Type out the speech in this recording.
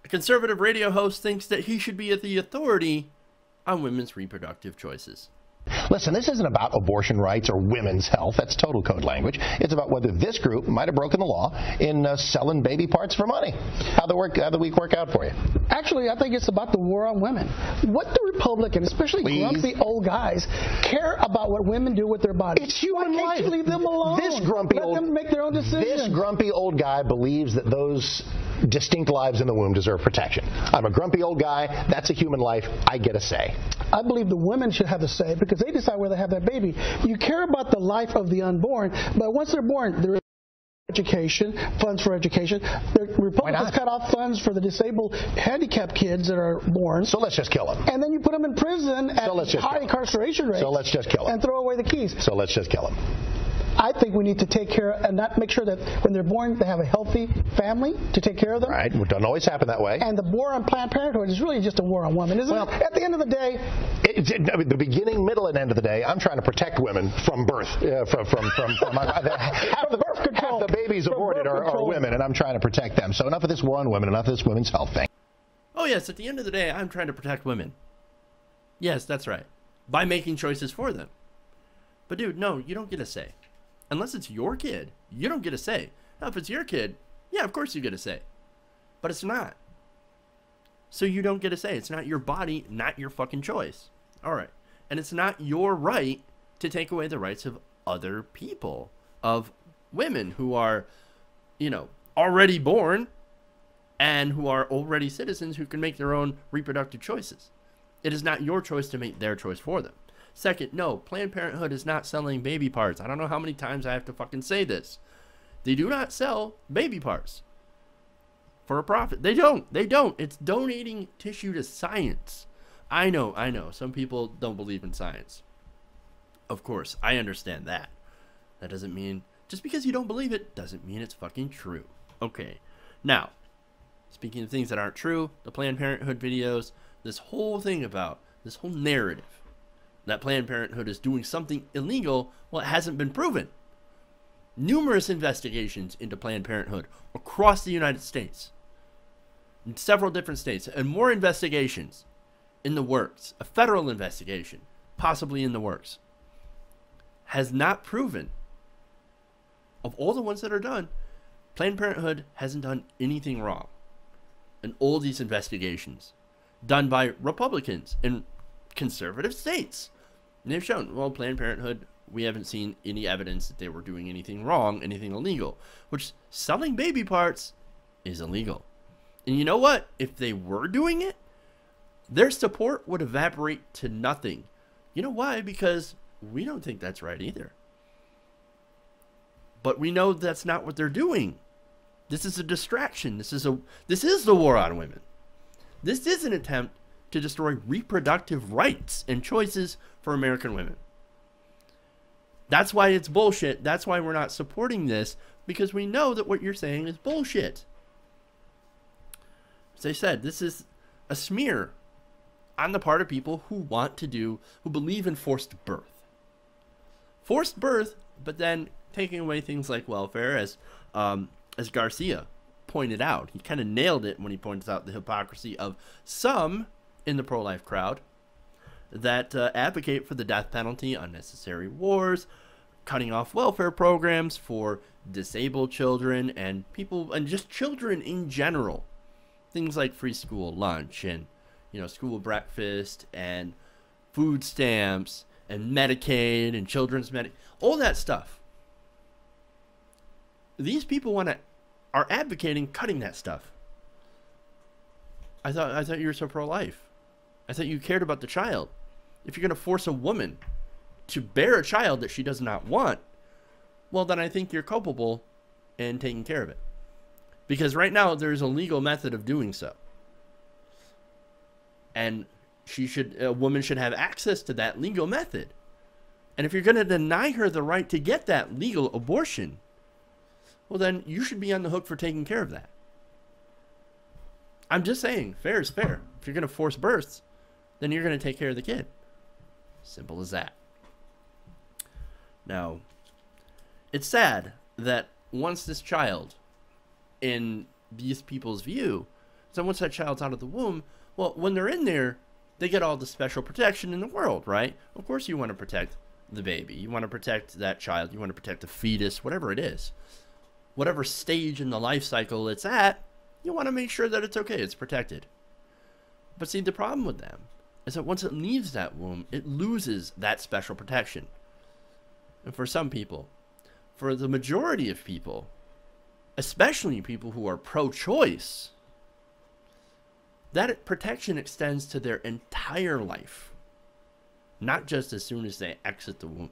A conservative radio host thinks that he should be the authority on women's reproductive choices. Listen, this isn't about abortion rights or women's health. That's total code language. It's about whether this group might have broken the law in selling baby parts for money. How'd the week work out for you? Actually, I think it's about the war on women. What do Republicans, especially grumpy old guys, care about what women do with their bodies? It's human life. Why can't you leave them alone? Let them make their own decisions. This grumpy old guy believes that those distinct lives in the womb deserve protection. I'm a grumpy old guy. That's a human life. I get a say. I believe the women should have a say because they decide where they have that baby. You care about the life of the unborn, but once they're born, there is education, funds for education. The Republicans cut off funds for the disabled, handicapped kids that are born. So let's just kill them. And then you put them in prison at high incarceration rates. So let's just kill them. And throw away the keys. So let's just kill them. I think we need to take care and not make sure that when they're born, they have a healthy family to take care of them. Right. It doesn't always happen that way. And the war on Planned Parenthood is really just a war on women, isn't it? At the end of the day, the beginning, middle, and end of the day, I'm trying to protect women from birth. Half the babies aborted are women, and I'm trying to protect them. So enough of this war on women, enough of this women's health thing. Oh yes, at the end of the day, I'm trying to protect women. Yes, that's right. By making choices for them. But dude, no, you don't get a say. Unless it's your kid, you don't get a say. Now, if it's your kid, yeah, of course you get a say. But it's not. So you don't get a say. It's not your body, not your fucking choice. All right. And it's not your right to take away the rights of other people, of women who are, you know, already born and who are already citizens who can make their own reproductive choices. It is not your choice to make their choice for them. Second, no, Planned Parenthood is not selling baby parts. I don't know how many times I have to fucking say this. They do not sell baby parts for a profit. They don't. They don't. It's donating tissue to science. I know. Some people don't believe in science. Of course, I understand that. That doesn't mean, just because you don't believe it, doesn't mean it's fucking true. Okay. Now, speaking of things that aren't true, the Planned Parenthood videos, this whole thing about, this whole narrative that Planned Parenthood is doing something illegal, well, it hasn't been proven. Numerous investigations into Planned Parenthood across the United States, in several different states, and more investigations in the works, a federal investigation, possibly in the works, has not proven, of all the ones that are done, Planned Parenthood hasn't done anything wrong in all these investigations done by Republicans in conservative states. And they've shown, well, Planned Parenthood, we haven't seen any evidence that they were doing anything wrong, anything illegal, which selling baby parts is illegal. And you know what? If they were doing it, their support would evaporate to nothing. You know why? Because we don't think that's right either. But we know that's not what they're doing. This is a distraction. This is the war on women. This is an attempt to destroy reproductive rights and choices for American women. That's why it's bullshit. That's why we're not supporting this, because we know that what you're saying is bullshit. As I said, this is a smear on the part of people who who believe in forced birth. Forced birth, but then taking away things like welfare, as Garcia pointed out. He kind of nailed it when he points out the hypocrisy of some in the pro-life crowd that advocate for the death penalty, unnecessary wars, cutting off welfare programs for disabled children and people, and just children in general. Things like free school lunch and, you know, school breakfast and food stamps and Medicaid and children's all that stuff. These people are advocating cutting that stuff. I thought you were so pro-life. I thought you cared about the child. If you're going to force a woman to bear a child that she does not want, well, then I think you're culpable in taking care of it. Because right now, there's a legal method of doing so. And a woman should have access to that legal method. And if you're going to deny her the right to get that legal abortion, well, then you should be on the hook for taking care of that. I'm just saying, fair is fair. If you're going to force births, then you're going to take care of the kid. Simple as that. Now, it's sad that once this child, in these people's view, So once that child's out of the womb, well, when they're in there, they get all the special protection in the world, right? Of course you want to protect the baby. You want to protect that child. You want to protect the fetus, whatever it is. Whatever stage in the life cycle it's at, you want to make sure that it's okay, it's protected. But see, the problem with them is that once it leaves that womb, it loses that special protection. And for some people, for the majority of people, especially people who are pro-choice, that protection extends to their entire life, not just as soon as they exit the womb.